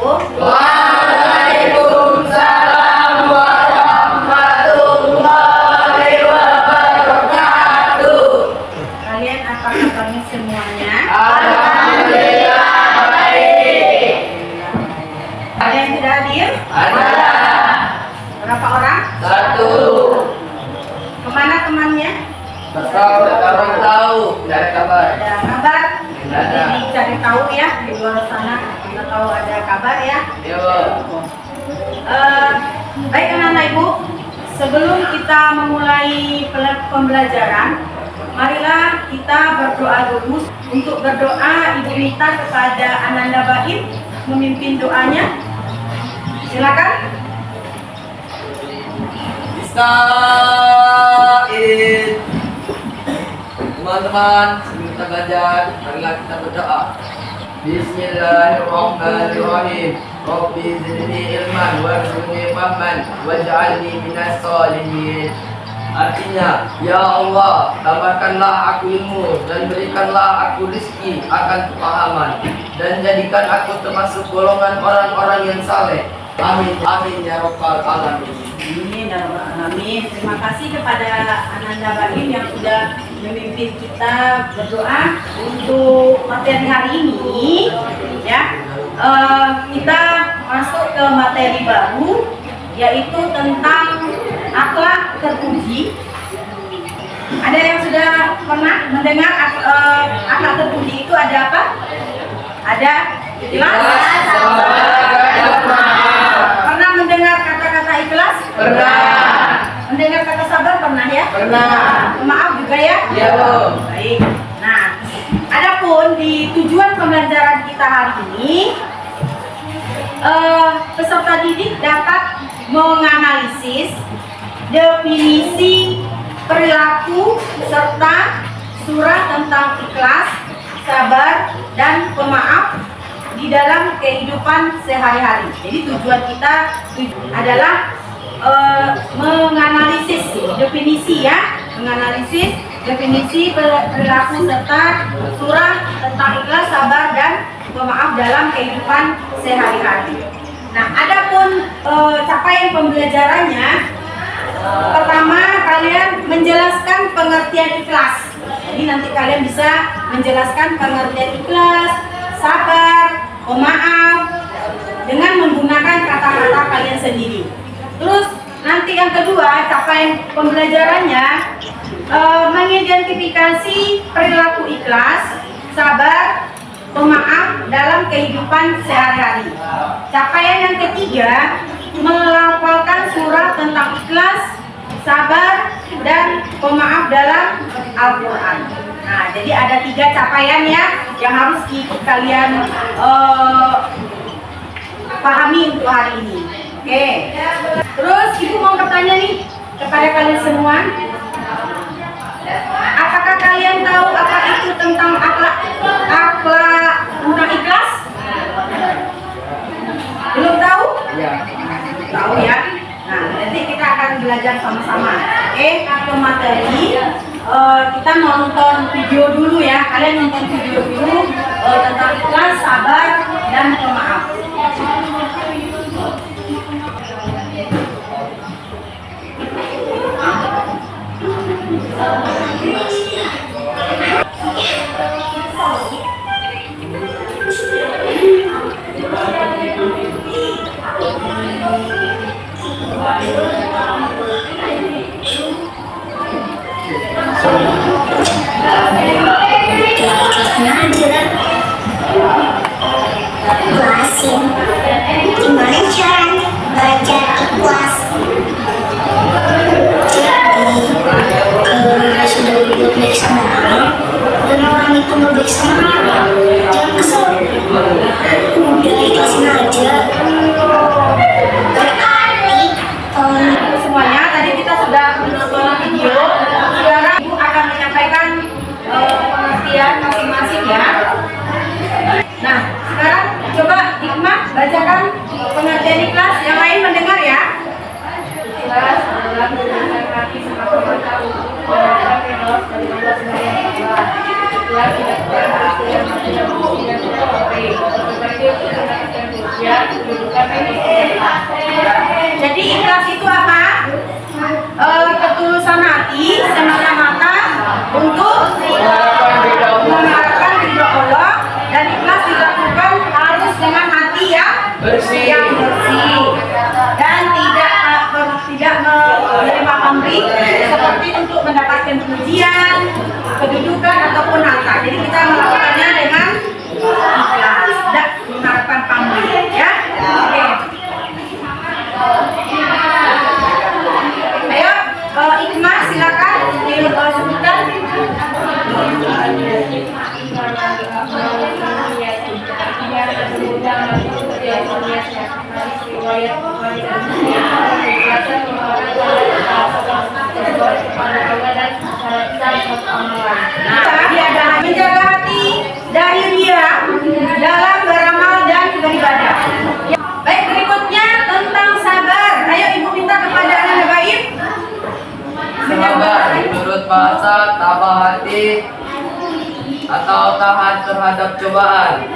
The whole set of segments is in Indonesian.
Waalaikumsalam warahmatullahi wabarakatuh. Kalian apa kabarnya semuanya? Alhamdulillah baik. Ada yang tidak hadir? Ada. Berapa orang? 1. Kemana temannya? Orang tahu, tidak ada kabar. Ada kabar? Tidak ada. Jadi cari tahu ya di luar sana. Kita tahu ada kabar ya. Yo. Baik anak-anak ibu, sebelum kita memulai pembelajaran, marilah kita berdoa dulu. Untuk berdoa, ibu minta kepada Ananda Baim memimpin doanya. Silakan. Bismillahirrahmanirrahim. Teman-teman, sebelum kita belajar, marilah kita berdoa. Bismillahirrahmanirrahim. Rabbi zidni ilman warzuqni fahman waj'alni minas sholihin. Artinya, ya Allah, tambahkanlah aku ilmu dan berikanlah aku rezeki akan kepahaman dan jadikan aku termasuk golongan orang-orang yang saleh. Amin amin ya rabbal alamin. Amin ya rabbal alamin. Terima kasih kepada Ananda Baim yang sudah memimpin kita berdoa untuk materi hari ini. Ya, kita masuk ke materi baru, yaitu tentang akhlak terpuji. Ada yang sudah pernah mendengar akhlak terpuji itu ada apa? Ada ikhlas. Pernah mendengar kata-kata ikhlas? Pernah. Mendengar kata sabar pernah ya? Pernah. Maaf juga ya? Iya, Bu. Baik. Nah, adapun di tujuan pembelajaran kita hari ini, peserta didik dapat menganalisis definisi perilaku serta surah tentang ikhlas, sabar, dan pemaaf di dalam kehidupan sehari-hari. Jadi tujuan kita adalah menganalisis definisi ya, menganalisis definisi perilaku serta surah tentang ikhlas, sabar, dan pemaaf dalam kehidupan sehari-hari. Nah, adapun capaian pembelajarannya, pertama kalian menjelaskan pengertian ikhlas. Jadi nanti kalian bisa menjelaskan pengertian ikhlas, sabar, pemaaf dengan menggunakan kata-kata kalian sendiri. Terus nanti yang kedua, capaian pembelajarannya mengidentifikasi perilaku ikhlas, sabar, pemaaf dalam kehidupan sehari-hari. Capaian yang ketiga, melafalkan surah tentang ikhlas, sabar, dan pemaaf dalam Al-Quran. Nah, jadi ada 3 capaian ya yang harus kalian pahami untuk hari ini. Oke. Terus ibu mau bertanya nih kepada kalian semua. Apakah kalian tahu apa itu tentang akhlak tentang ikhlas? Belum tahu? Iya. Tahu ya. Nah, nanti kita akan belajar sama-sama. Oke, ke materi. Kita nonton video dulu ya. Kalian nonton video dulu tentang ikhlas, sabar, dan pemaaf. Jelasin gimana cara belajar ikhlas. Jadi sudah dibuat baik sama orang dan orang itu nggak baik sama orang, jangan kesel, udah ikhlasin aja. Berarti Semuanya tadi kita sudah menonton video. Sekarang ibu akan menyampaikan pengertian masing-masing ya. Nah, sekarang coba Hikmah bacakan pengertian ikhlas. Yang lain mendengar ya. Ikhlas adalah mengerjakan kaki semakin mantap untuk mendapatkan ridho dari Allah Subhanahu wa Ta'ala. Ikhlas tidak berarti tidak mesti dan tidak baik. Sebagai kita mendapatkan pujian jangan lagi seperti yang sebelumnya. Hadis riwayat Bukhari dan Muslim. Keikhlasan merupakan salah kepada Allah dan syarat suatu amalan. Nah, dia adalah menjaga hati dari ria dalam beramal dan beribadah. Ya. Baik, berikutnya tentang sabar. Ayo ibu minta kepada anak baik. Sabar menurut bahasa tabah hati atau tahan terhadap cobaan.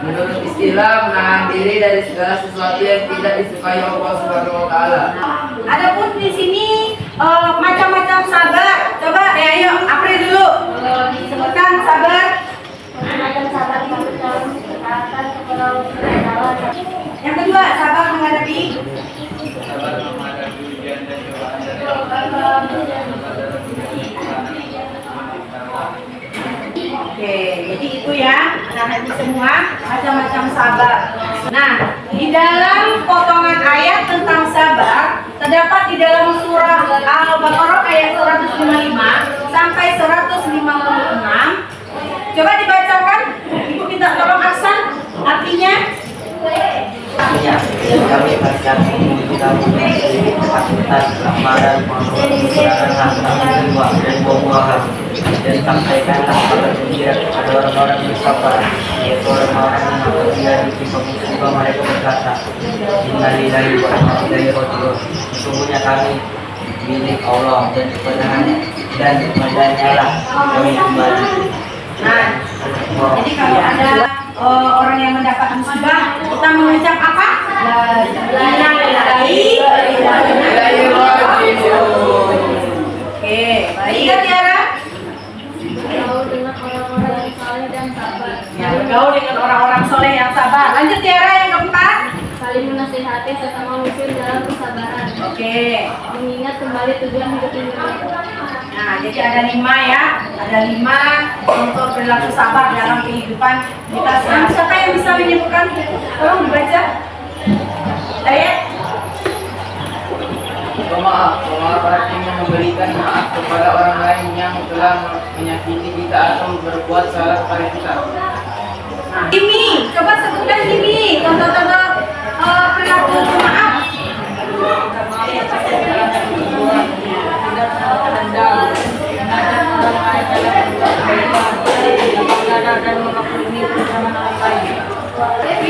Menurut istilah menahan diri dari segala sesuatu yang tidak disukai Allah Subhanahu wa taala. Adapun di sini macam-macam sabar. Coba ya, ayo April dulu. Sebutkan sabar. Macam sabar menghadapi ketaatan kepada Allah. Yang kedua, sabar menghadapi. Sabar menghadapi ujian dan cobaan Oke, jadi itu ya anak-anak semua macam-macam sabar. Nah, di dalam potongan ayat tentang sabar terdapat di dalam surah Al-Baqarah ayat 155 sampai 156. Coba dibacakan. Ibu minta tolong Aksan artinya. Ya, kami baca kita memiliki ketakutan, kelaparan, pengeluaran harta, jiwa, dan buah-buahan, dan sampaikanlah kabar gembira kepada orang-orang yang bersabar, yaitu orang-orang yang apabila ditimpa musibah mereka berkata, Innalillahi wa inna ilaihi raji'un. Sesungguhnya kami milik Allah dan kepadanya lah kami kembali. Nah, jadi kalau ada orang yang mendapat musibah, kita mengucap apa? Innalillahi wa inna ilaihi raji'un. Oke, baik. Ingat Tiara? Bergaul dengan orang-orang yang saleh dan sabar. Ya, bergaul dengan orang-orang soleh yang sabar. Lanjut Tiara yang keempat. Saling menasihati sesama muslim dalam kesabaran. Oke. Mengingat kembali tujuan hidup ini. Nah, jadi ada 5 ya. Ada 5 untuk perilaku sabar dalam kehidupan kita. Siapa yang bisa menyebutkan? Tolong dibaca. Ayat. Pemaaf artinya memberikan maaf kepada orang lain yang telah menyakiti kita atau berbuat salah kepada kita. Nah, Jimmy, coba sebutkan Jimmy contoh-contoh perilaku pemaaf.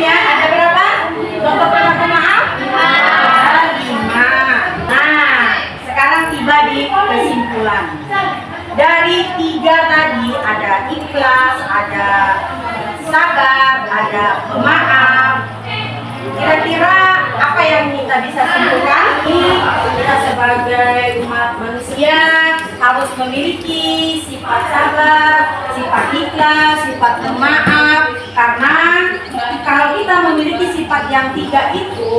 Ya, ada berapa? Contoh perilaku maaf? Ada 5. Nah, sekarang tiba di kesimpulan. Dari 3 tadi ada ikhlas, ada sabar, ada pemaaf. Kira-kira apa yang kita bisa simpulkan? Kita sebagai umat manusia harus memiliki sifat sabar, sifat ikhlas, sifat pemaaf. Karena kalau kita memiliki sifat yang 3 itu,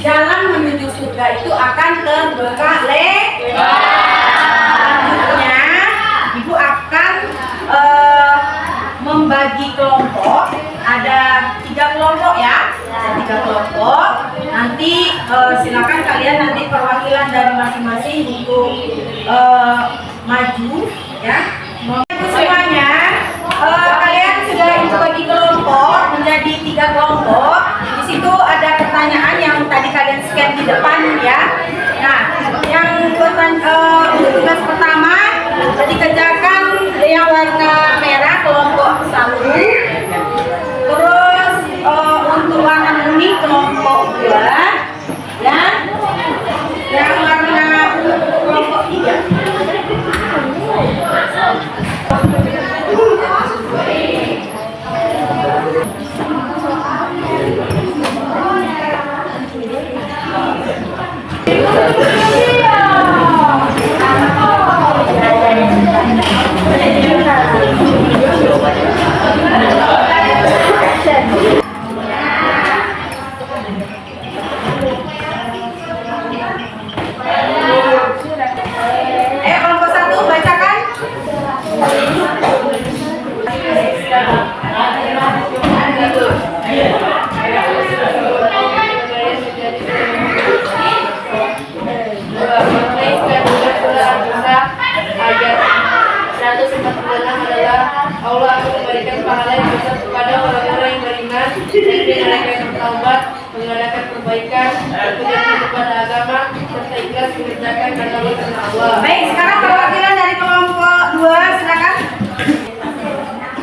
jalan menuju surga itu akan terbuka lebar. Selanjutnya, Ibu akan membagi kelompok. Ada 3 kelompok ya, ada 3 kelompok. Nanti silakan kalian nanti perwakilan dari masing-masing untuk maju ya. Semuanya kalian sudah Ibu bagi kelompok menjadi 3 kelompok. Di situ ada pertanyaan yang tadi kalian scan di depan ya. Nah, yang untuk tugas pertama dikerjakan yang warna merah kelompok 1. Terus untuk warna kuning kelompok 2 dan yang warna kelompok 3. kebaikan, berkomitmen kepada agama, serta ikhlas mengerjakan dan takut karena Allah. Baik, sekarang perwakilan dari kelompok 2 silakan.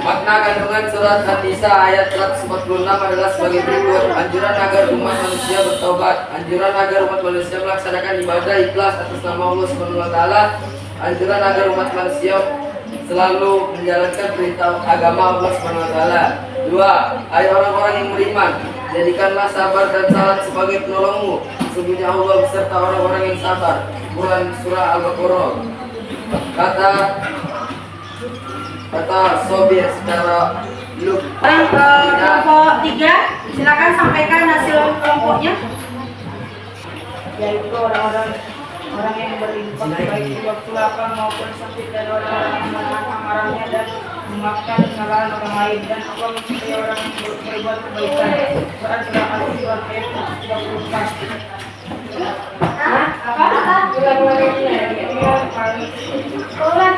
Makna kandungan surat An-Nisa ayat 146 adalah sebagai berikut. Anjuran agar umat manusia bertobat. Anjuran agar umat manusia melaksanakan ibadah ikhlas atas nama Allah Subhanahu wa taala. Anjuran agar umat manusia selalu menjalankan perintah agama Allah Subhanahu wa taala. 2. Hai orang-orang yang beriman, jadikanlah sabar dan salat sebagai penolongmu. Sesungguhnya Allah beserta orang-orang yang sabar. Quran surah Al-Baqarah. Kata Sobir secara look. Baik, kelompok 3 silakan sampaikan hasil kelompoknya. Yaitu orang-orang yang berinfak baik di waktu lapang maupun sakit, dan orang-orang yang menahan amarahnya dan memaafkan kesalahan orang lain, dan Allah mencintai orang yang berbuat kebaikan. Quran surah Al-Baqarah ayat 34. Apa?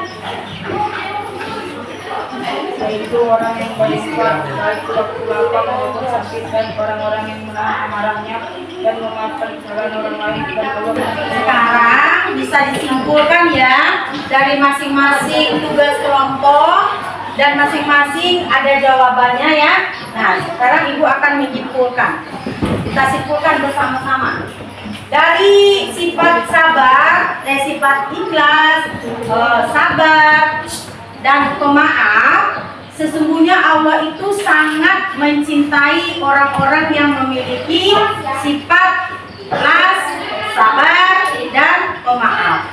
Yaitu orang yang berinfak baik di waktu lapang maupun sakit, dan orang-orang yang menahan amarahnya dan memaafkan kesalahan orang lain, dan Allah mencintai. Sekarang bisa disimpulkan ya dari masing-masing tugas kelompok dan masing-masing ada jawabannya ya. Nah, sekarang Ibu akan menyimpulkan. Kita simpulkan bersama-sama. Dari sifat sabar, sifat ikhlas, sabar dan pemaaf, sesungguhnya Allah itu sangat mencintai orang-orang yang memiliki sifat ikhlas, sabar dan pemaaf.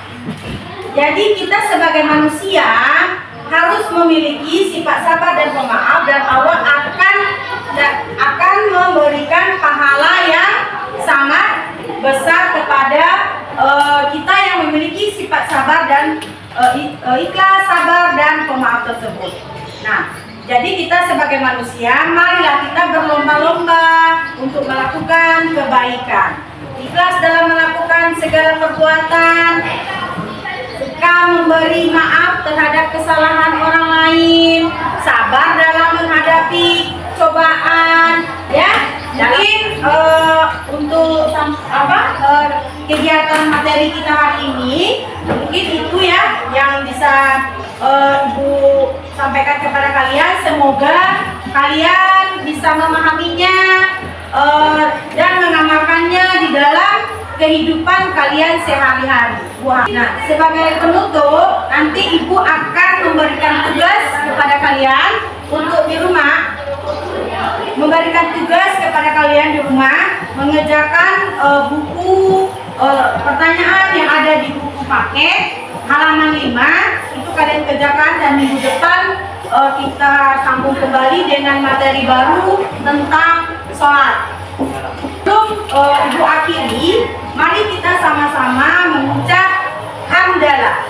Jadi kita sebagai manusia harus memiliki sifat sabar dan pemaaf, dan Allah akan memberikan pahala yang sangat besar kepada kita yang memiliki sifat sabar dan ikhlas, sabar dan pemaaf tersebut. Nah, jadi kita sebagai manusia, marilah kita berlomba-lomba untuk melakukan kebaikan, ikhlas dalam melakukan segala perbuatan, suka memberi maaf terhadap kesalahan orang lain, sabar dalam menghadapi cobaan, ya. Jadi untuk kegiatan materi kita hari ini mungkin itu ya yang bisa Ibu sampaikan kepada kalian. Semoga kalian bisa memahaminya dan mengamalkannya di dalam kehidupan kalian sehari-hari. Nah, sebagai penutup, nanti Ibu akan memberikan tugas kepada kalian untuk di rumah, mengerjakan buku pertanyaan yang ada di buku paket halaman 5. Itu kalian kerjakan, dan minggu depan kita sambung kembali dengan materi baru tentang sholat. Sebelum Ibu akhiri, mari kita sama-sama mengucap hamdalah.